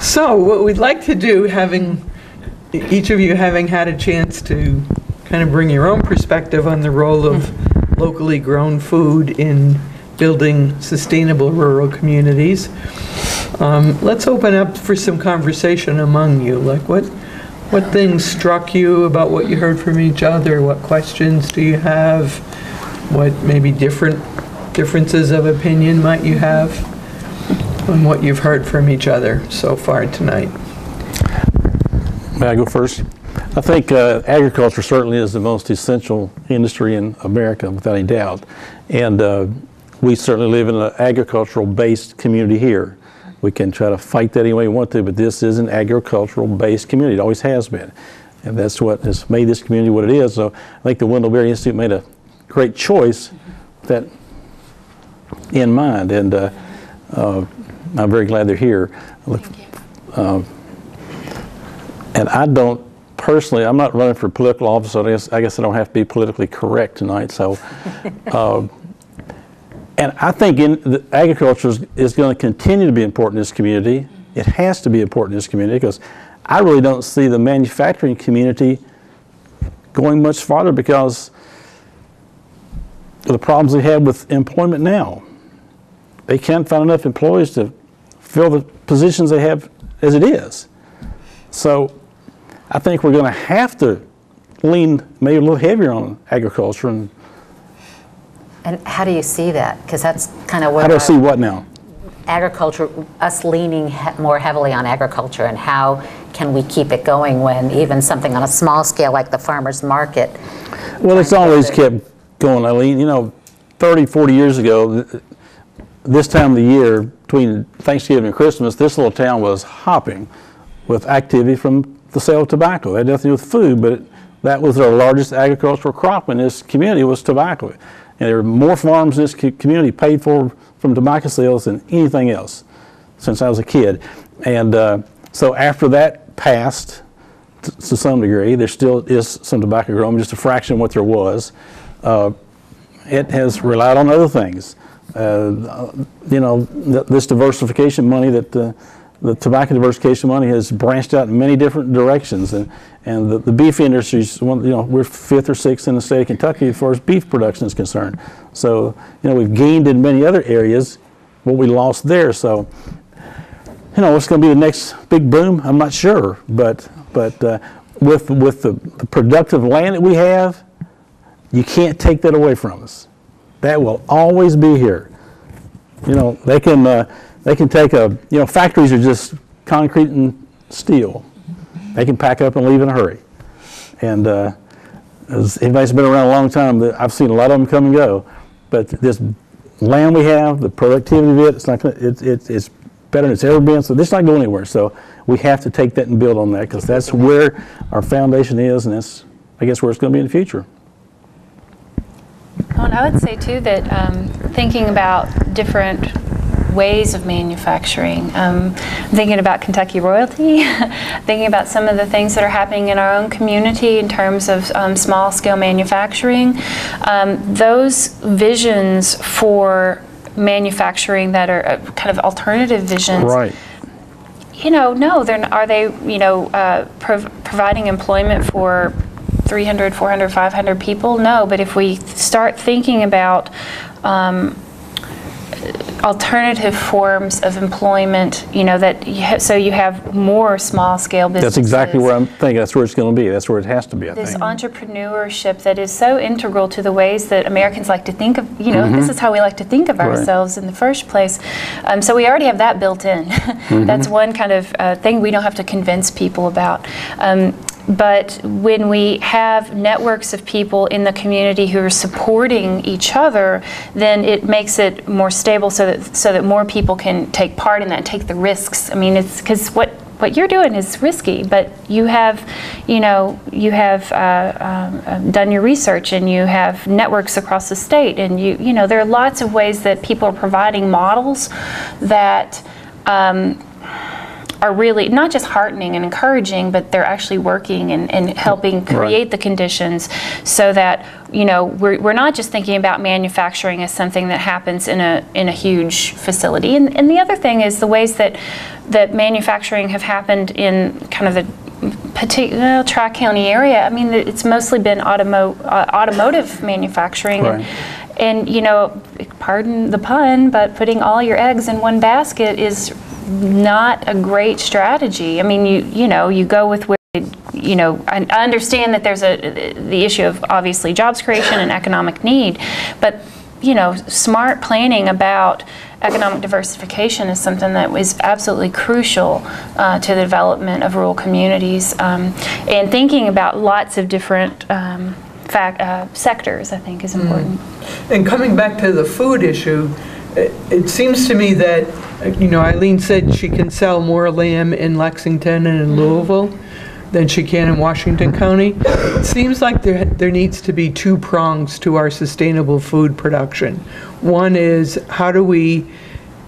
So what we'd like to do, each of you having had a chance to kind of bring your own perspective on the role of locally grown food in building sustainable rural communities, let's open up for some conversation among you. Like what things struck you about what you heard from each other? What questions do you have? What maybe differences of opinion might you have on what you've heard from each other so far tonight? May I go first? I think agriculture certainly is the most essential industry in America, without any doubt. And we certainly live in an agricultural-based community here. We can try to fight that any way we want to, but this is an agricultural-based community. It always has been. And that's what has made this community what it is. So I think the Wendell Berry Institute made a great choice with that in mind. And I'm very glad they're here. And I don't personally, I'm not running for political office, so I guess I don't have to be politically correct tonight. So, and I think agriculture is going to continue to be important in this community. It has to be important in this community because I really don't see the manufacturing community going much farther because of the problems they have with employment now. They can't find enough employees to fill the positions they have as it is. So I think we're going to have to lean maybe a little heavier on agriculture. And how do you see that? Because that's kind of what how do I see what now? Agriculture, us leaning more heavily on agriculture, and how can we keep it going when even something on a small scale like the farmer's market? Well, it's always kept going, Eileen. You know, 30, 40 years ago, this time of the year, between Thanksgiving and Christmas, this little town was hopping with activity from the sale of tobacco. It had nothing to do with food, but that was our largest agricultural crop in this community was tobacco. And there were more farms in this community paid for from tobacco sales than anything else since I was a kid. And so after that passed, to some degree, there still is some tobacco growing, just a fraction of what there was. It has relied on other things. You know, this diversification money that the tobacco diversification money has branched out in many different directions, and the beef industry is one. You know, we're 5th or 6th in the state of Kentucky as far as beef production is concerned. So you know, we've gained in many other areas what we lost there. So you know, what's going to be the next big boom? I'm not sure, but with the productive land that we have, you can't take that away from us. That will always be here. You know, they can take factories are just concrete and steel. They can pack up and leave in a hurry. And as anybody's been around a long time, I've seen a lot of them come and go. But this land we have, the productivity of it, it's better than it's ever been. So this is not going anywhere. So we have to take that and build on that because that's where our foundation is, and that's, I guess, where it's going to be in the future. Well, and I would say too that thinking about different ways of manufacturing, thinking about Kentucky royalty, thinking about some of the things that are happening in our own community in terms of small scale manufacturing, those visions for manufacturing that are kind of alternative visions. Right. You know, no, are they, you know, providing employment for 300, 400, 500 people? No, but if we start thinking about alternative forms of employment, you know, so you have more small-scale businesses. That's exactly where I'm thinking. That's where it's going to be. That's where it has to be, I think. This entrepreneurship that is so integral to the ways that Americans like to think of, you know, this is how we like to think of ourselves in the first place. So we already have that built in. That's one kind of thing we don't have to convince people about. But when we have networks of people in the community who are supporting each other, then it makes it more stable so that more people can take part in that, take the risks. I mean, it's because what you're doing is risky, but you have, you know, done your research and you have networks across the state, and you know, there are lots of ways that people are providing models that are really not just heartening and encouraging, but they're actually working and helping create the conditions so that, you know, we're not just thinking about manufacturing as something that happens in a huge facility. And the other thing is the ways that manufacturing have happened in kind of the particular Tri-County area. I mean, it's mostly been automotive manufacturing. Right. And, you know, pardon the pun, but putting all your eggs in one basket is not a great strategy. I mean, you know, you go with where, you know, I understand that there's the issue of obviously jobs creation and economic need, but, you know, smart planning about economic diversification is something that is absolutely crucial to the development of rural communities, and thinking about lots of different sectors, I think, is important. And coming back to the food issue, it seems to me that, you know, Eileen said she can sell more lamb in Lexington and in Louisville than she can in Washington County. It seems like there needs to be two prongs to our sustainable food production. One is, how do we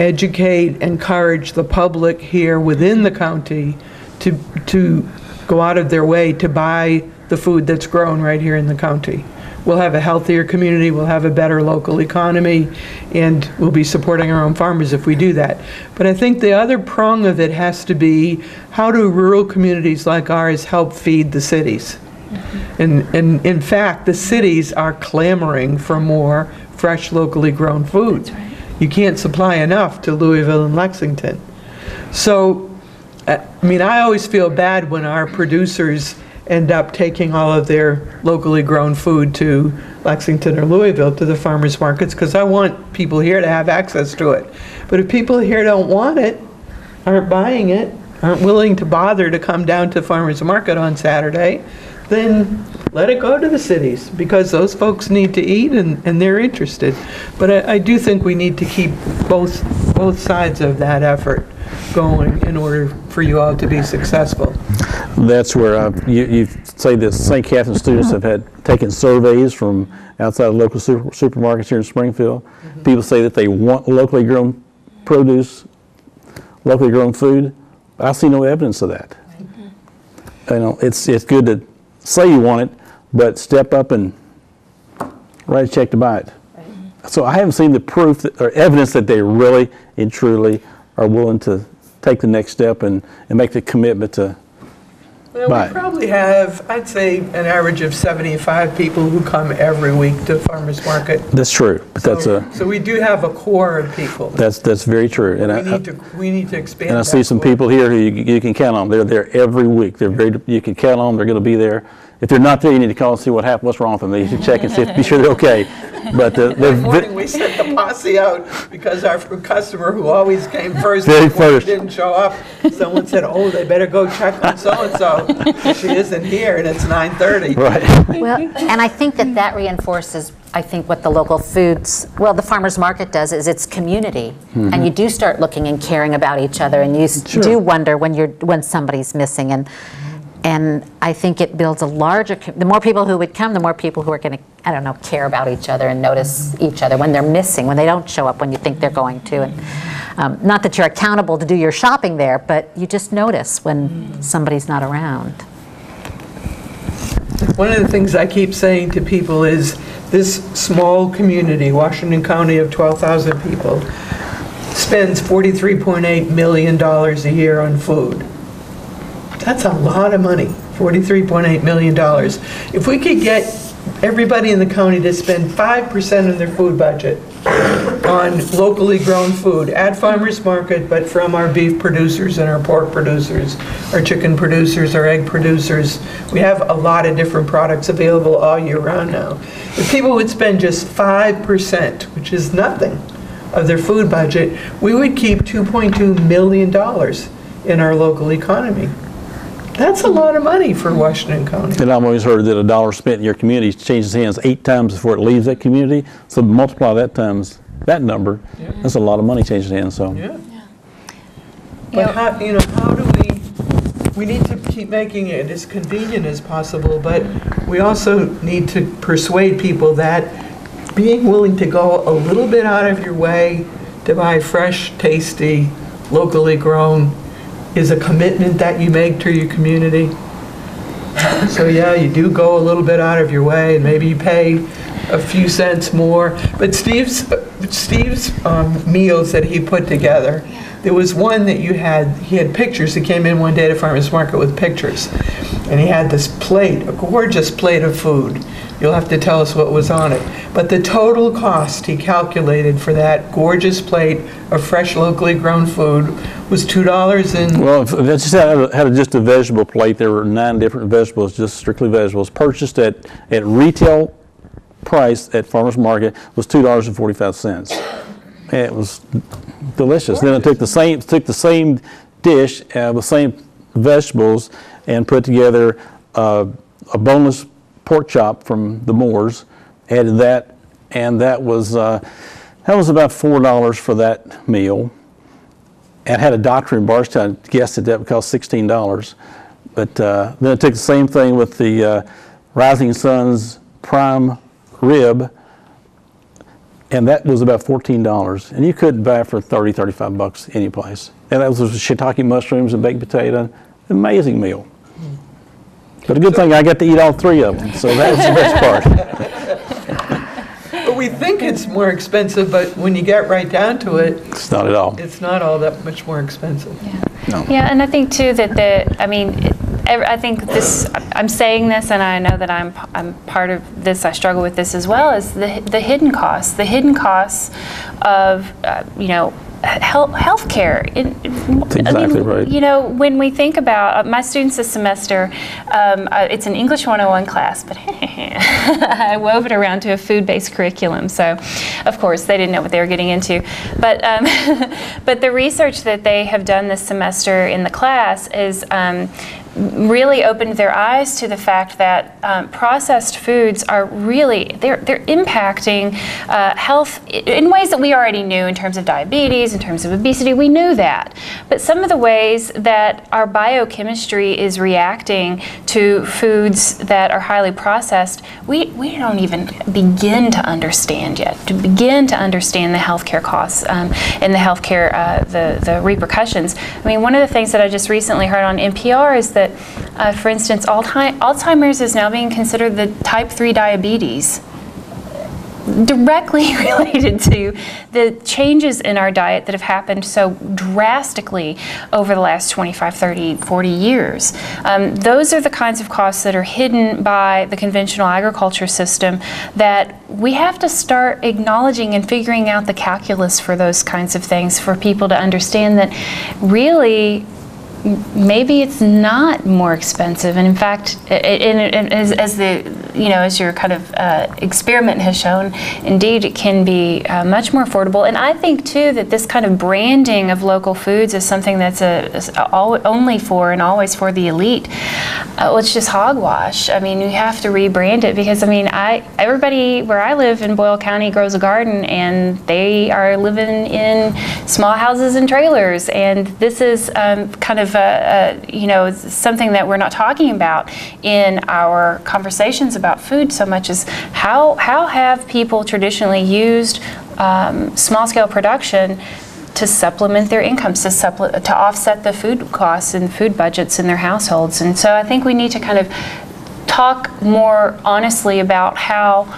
educate, encourage the public here within the county to go out of their way to buy the food that's grown right here in the county. We'll have a healthier community, we'll have a better local economy, and we'll be supporting our own farmers if we do that. But I think the other prong of it has to be, how do rural communities like ours help feed the cities? And in fact, the cities are clamoring for more fresh, locally grown food. That's right. You can't supply enough to Louisville and Lexington. So, I mean, I always feel bad when our producers end up taking all of their locally grown food to Lexington or Louisville, to the farmers markets, because I want people here to have access to it. But if people here don't want it, aren't buying it, aren't willing to bother to come down to farmers market on Saturday, then let it go to the cities, because those folks need to eat and they're interested. But I do think we need to keep both sides of that effort going in order for you all to be successful. That's where you say that St. Catherine students have taken surveys from outside of local supermarkets here in Springfield. Mm-hmm. People say that they want locally grown produce, locally grown food. I see no evidence of that. Mm-hmm. You know, it's good to say you want it, but step up and write a check to buy it. Right. So I haven't seen the proof or evidence that they really and truly are willing to take the next step and make the commitment to buy it. We probably have, I'd say, an average of 75 people who come every week to farmers market. That's true, but So we do have a core of people. That's very true. And we need to expand. And I see some people here who you can count on. They're there every week. You can count on them. They're going to be there. If they're not there, you need to call and see what happened. What's wrong with them? You should check and see, be sure they're okay. But one morning we sent the posse out because our customer who always came first didn't show up. Someone said, "Oh, they better go check on so-and-so. She isn't here, and it's 9:30." Right. Well, and I think that reinforces, I think, what the local foods, well, the farmers market does is it's community. Mm-hmm. And you do start looking and caring about each other, and you do wonder when somebody's missing. And I think it builds a larger, the more people who would come, the more people who are going to, I don't know, care about each other and notice each other when they're missing, when they don't show up when you think they're going to. And not that you're accountable to do your shopping there, but you just notice when somebody's not around. One of the things I keep saying to people is this small community, Washington County of 12,000 people, spends $43.8 million a year on food. That's a lot of money, $43.8 million. If we could get everybody in the county to spend 5% of their food budget on locally grown food at farmers market, but from our beef producers and our pork producers, our chicken producers, our egg producers. We have a lot of different products available all year round now. If people would spend just 5%, which is nothing, of their food budget, we would keep $2.2 million in our local economy. That's a lot of money for Washington County. And I've always heard that a dollar spent in your community changes hands 8 times before it leaves that community. So multiply that times that number. Yeah. That's a lot of money changing hands. So. Yeah. But how do we need to keep making it as convenient as possible, but we also need to persuade people that being willing to go a little bit out of your way to buy fresh, tasty, locally grown is a commitment that you make to your community. So yeah, you do go a little bit out of your way, and maybe you pay a few cents more. But Steve's meals that he put together, there was one that he had pictures. He came in one day to farmers market with pictures, and he had this plate, a gorgeous plate of food. You'll have to tell us what was on it. But the total cost he calculated for that gorgeous plate of fresh, locally grown food was $2 and... Well, if that's just had just a vegetable plate. There were 9 different vegetables, just strictly vegetables, purchased at retail price at farmers market was $2.45. And it was delicious. Then I took the same dish with same vegetables and put together a boneless pork chop from the Moors, added that, and that was about $4 for that meal. And had a doctor in Bardstown guessed that would cost $16. But then I took the same thing with the Rising Sun's prime rib, and that was about $14. And you couldn't buy it for $30-35 any place. And that was with shiitake mushrooms and baked potato. Amazing meal. But a good thing I got to eat all 3 of them, so that was the best part. But we think it's more expensive, but when you get right down to it, It's not at all. it's not all that much more expensive. Yeah. No. Yeah, and I think too that I think this. I'm saying this, and I know that I'm part of this. I struggle with this as well as the hidden costs. The hidden costs of healthcare. That's exactly right. You know, when we think about my students this semester, it's an English 101 class, but I wove it around to a food-based curriculum. So, of course, they didn't know what they were getting into. But but the research that they have done this semester in the class is really opened their eyes to the fact that processed foods are really, they're impacting health in ways that we already knew in terms of diabetes, in terms of obesity. We knew that. But some of the ways that our biochemistry is reacting to foods that are highly processed, we don't even begin to understand yet, to begin to understand the healthcare costs and the healthcare, the repercussions. I mean, one of the things that I just recently heard on NPR is that, for instance, Alzheimer's is now being considered the type 3 diabetes, directly related to the changes in our diet that have happened so drastically over the last 25, 30, 40 years. Those are the kinds of costs that are hidden by the conventional agriculture system that we have to start acknowledging and figuring out the calculus for those kinds of things for people to understand that really maybe it's not more expensive, and in fact, as your kind of experiment has shown, indeed it can be much more affordable. And I think too that this kind of branding of local foods is something that's only for and always for the elite. It's just hogwash. I mean, you have to rebrand it because everybody where I live in Boyle County grows a garden, and they are living in small houses and trailers, and this is kind of something that we're not talking about in our conversations about food so much as how have people traditionally used small-scale production to supplement their incomes, to offset the food costs and food budgets in their households. And so I think we need to kind of talk more honestly about how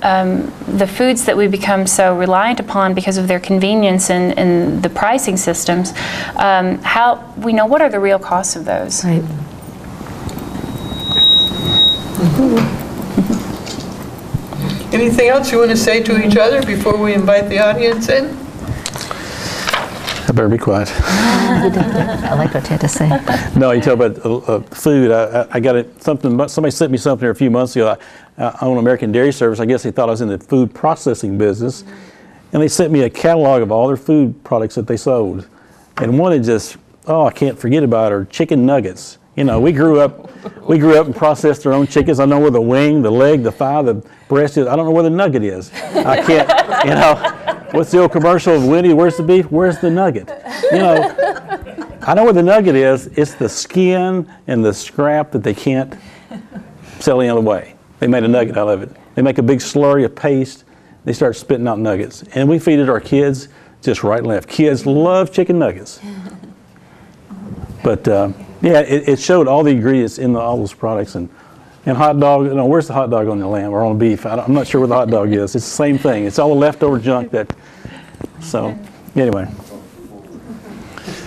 the foods that we become so reliant upon because of their convenience and the pricing systems, how we know what are the real costs of those. Right. Anything else you want to say to each other before we invite the audience in? I better be quiet. I like what you had to say. No, you talk about food. I got somebody sent me something here a few months ago. I own American Dairy Service. I guess they thought I was in the food processing business. And they sent me a catalog of all their food products that they sold. And one is just, I can't forget about her, chicken nuggets. You know, we grew up and processed our own chickens. I know where the wing, the leg, the thigh, the breast is. I don't know where the nugget is. I can't, what's the old commercial of Winnie, where's the beef? Where's the nugget? I know where the nugget is. It's the skin and the scrap that they can't sell any other way. They made a nugget out of it. They make a big slurry of paste. They start spitting out nuggets. And we feed it our kids just right and left. Kids love chicken nuggets. But yeah, it showed all the ingredients in all those products. And hot dog, you know, where's the hot dog on the lamb or on beef? I'm not sure where the hot dog is. It's the same thing. It's all the leftover junk that, so anyway.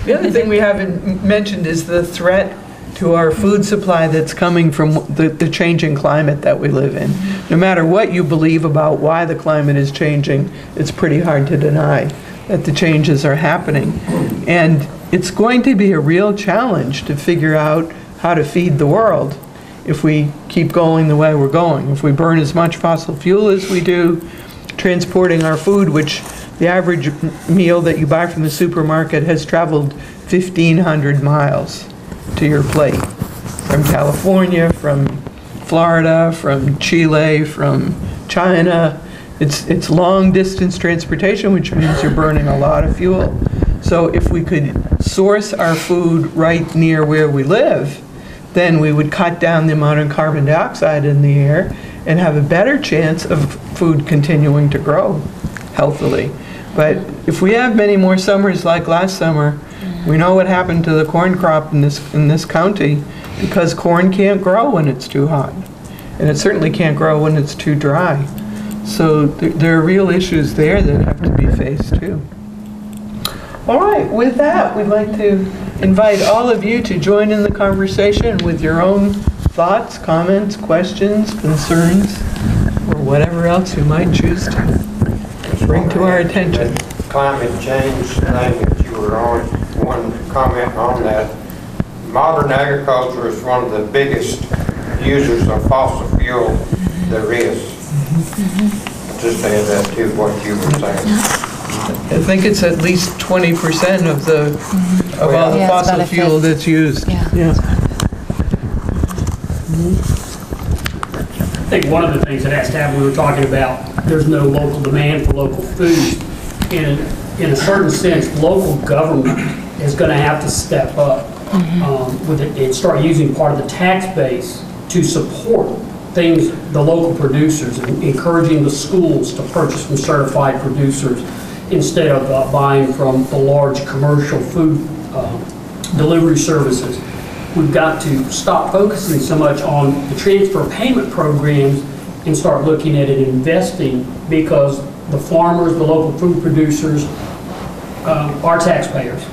The other thing we haven't mentioned is the threat to our food supply that's coming from the changing climate that we live in. No matter what you believe about why the climate is changing, it's pretty hard to deny that the changes are happening. And it's going to be a real challenge to figure out how to feed the world if we keep going the way we're going. If we burn as much fossil fuel as we do, transporting our food, which the average meal that you buy from the supermarket has traveled 1,500 miles to your plate. From California, from Florida, from Chile, from China. It's long distance transportation, which means you're burning a lot of fuel. So if we could source our food right near where we live, then we would cut down the amount of carbon dioxide in the air and have a better chance of food continuing to grow healthily. But if we have many more summers like last summer, we know what happened to the corn crop in this county, because corn can't grow when it's too hot. And it certainly can't grow when it's too dry. So there are real issues there that have to be faced too. All right, with that, we'd like to invite all of you to join in the conversation with your own thoughts, comments, questions, concerns, or whatever else you might choose to bring to our attention. Climate change thing that you were on, one comment on that. Modern agriculture is one of the biggest users of fossil fuel there is. Just add that to what you were saying. I think it's at least 20% of all the fossil fuel that's used. Yeah. I think one of the things that has to happen, we were talking about, there's no local demand for local food. In a certain sense, local government is going to have to step up with it and start using part of the tax base to support things, the local producers, and encouraging the schools to purchase from certified producers instead of buying from the large commercial food delivery services. We've got to stop focusing so much on the transfer payment programs and start looking at it investing, because the farmers, the local food producers are taxpayers.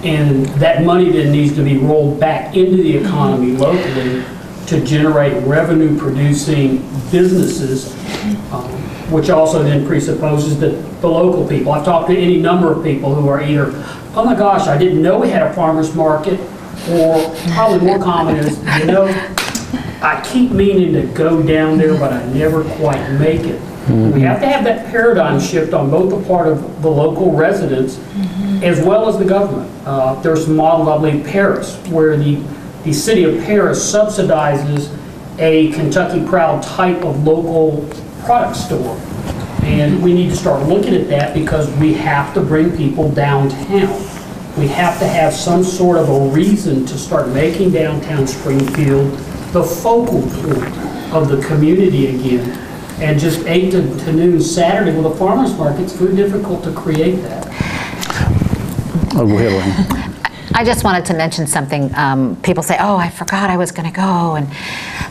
And that money then needs to be rolled back into the economy locally to generate revenue producing businesses, which also then presupposes that the local people. I've talked to any number of people who are either, oh my gosh, I didn't know we had a farmer's market, or probably more common is, you know, I keep meaning to go down there, but I never quite make it. We have to have that paradigm shift on both the part of the local residents as well as the government. There's some models, I believe, Paris, where the city of Paris subsidizes a Kentucky Proud type of local product store. And we need to start looking at that, because we have to bring people downtown. We have to have some sort of a reason to start making downtown Springfield the focal point of the community again. And just 8 to noon Saturday with a farmer's market, it's very difficult to create that. Oh, go ahead, Lynn. I just wanted to mention something. People say, oh, I forgot I was going to go. And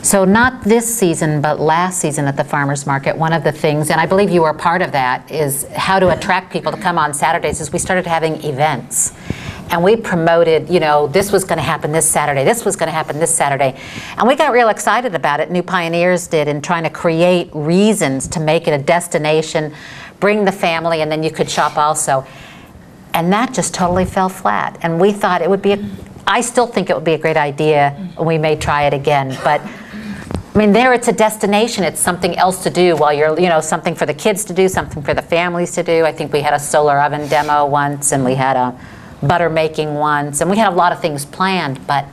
so not this season, but last season at the farmer's market, one of the things, and I believe you were part of that, is how to attract people to come on Saturdays, is we started having events. And we promoted, you know, this was going to happen this Saturday, this was going to happen this Saturday. And we got real excited about it, New Pioneers did, in trying to create reasons to make it a destination, bring the family, and then you could shop also. And that just totally fell flat. And we thought it would be, I still think it would be a great idea, and we may try it again. But I mean, there it's a destination. It's something else to do while you're, you know, something for the kids to do, something for the families to do. I think we had a solar oven demo once, and we had a butter making once, and we had a lot of things planned, but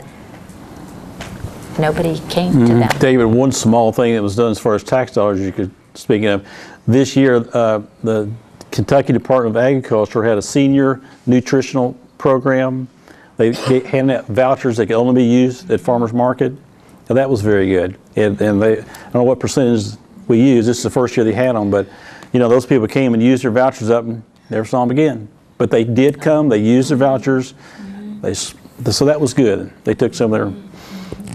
nobody came to them. David, one small thing that was done as far as tax dollars you could, speaking of, this year the Kentucky Department of Agriculture had a senior nutritional program. They handed out vouchers that could only be used at farmers market. Now, that was very good. And they, I don't know what percentage we used. This is the first year they had them, but you know, those people came and used their vouchers up and never saw them again. But they did come, they used their vouchers, they so that was good. They took some of their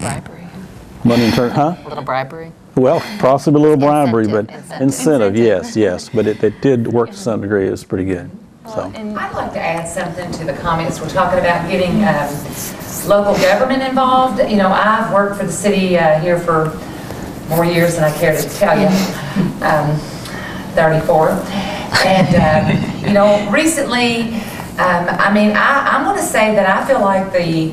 Bribery. money and turned, huh? A little bribery. Well, possibly a little bribery, but Incentive. incentive, yes. But it did work to some degree. It was pretty good. So. I'd like to add something to the comments. We're talking about getting local government involved. You know, I've worked for the city here for more years than I care to tell you, 34. And, you know, recently, I mean, I'm going to say that I feel like the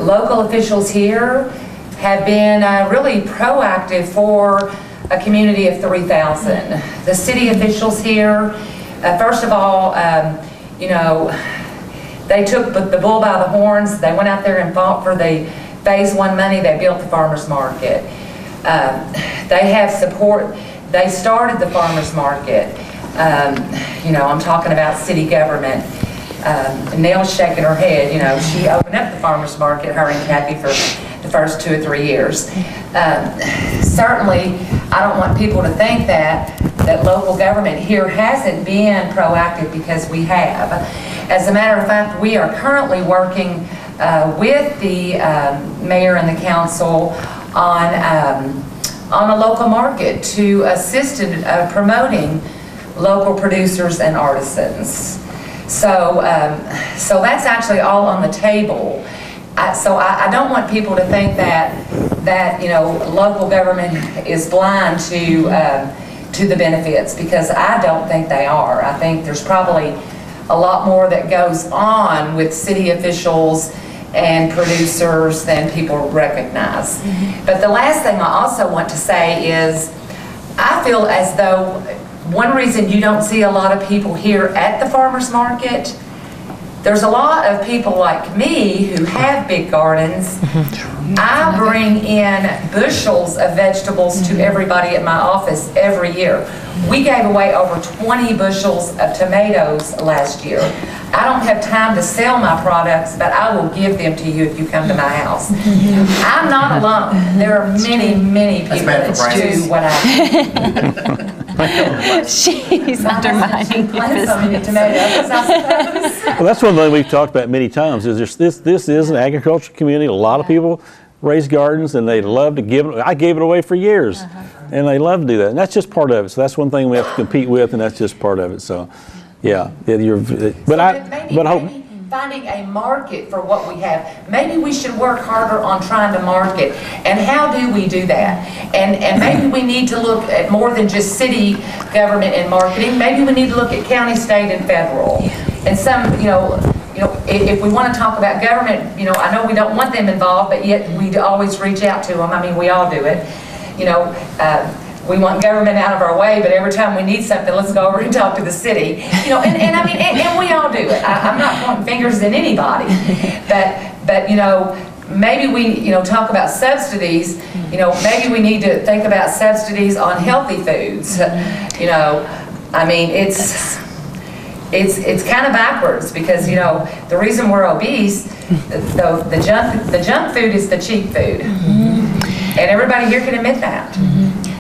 local officials here have been really proactive for a community of 3,000. The city officials here, first of all, you know, they took the bull by the horns. They went out there and fought for the Phase 1 money. They built the farmers market. They have support. They started the farmers market. You know, I'm talking about city government. Nell's shaking her head. You know, she opened up the farmers market, her and Kathy, for the first 2 or 3 years. Certainly, I don't want people to think that local government here hasn't been proactive, because we have. As a matter of fact, we are currently working with the mayor and the council on a local market to assist in promoting local producers and artisans. So, so that's actually all on the table. So I don't want people to think that you know, local government is blind to the benefits, because I don't think they are. I think there's probably a lot more that goes on with city officials and producers than people recognize. But the last thing I also want to say is, I feel as though one reason you don't see a lot of people here at the farmers market, there's a lot of people like me who have big gardens. I bring in bushels of vegetables to everybody at my office every year. We gave away over 20 bushels of tomatoes last year. I don't have time to sell my products, but I will give them to you if you come to my house. I'm not alone. There are many, many people that do what I do. She's undermining Well, that's one thing we've talked about many times, is this is an agricultural community. A lot of people raise gardens, and they love to give it. I gave it away for years, and they love to do that. And that's just part of it. So that's one thing we have to compete with, and that's just part of it. So, yeah, but I hope. Finding a market for what we have. Maybe we should work harder on trying to market. And how do we do that? And maybe we need to look at more than just city government and marketing. Maybe we need to look at county, state, and federal. And some, you know, if we want to talk about government, you know, I know we don't want them involved, but yet we always reach out to them. I mean, we all do it. You know, we want government out of our way, but every time we need something, let's go over and talk to the city. You know, and I mean, and we all do it. I'm not pointing fingers at anybody, but you know, maybe we, you know, talk about subsidies. You know, maybe we need to think about subsidies on healthy foods. You know, I mean, it's kind of backwards, because, you know, the reason we're obese, the junk food is the cheap food, and everybody here can admit that.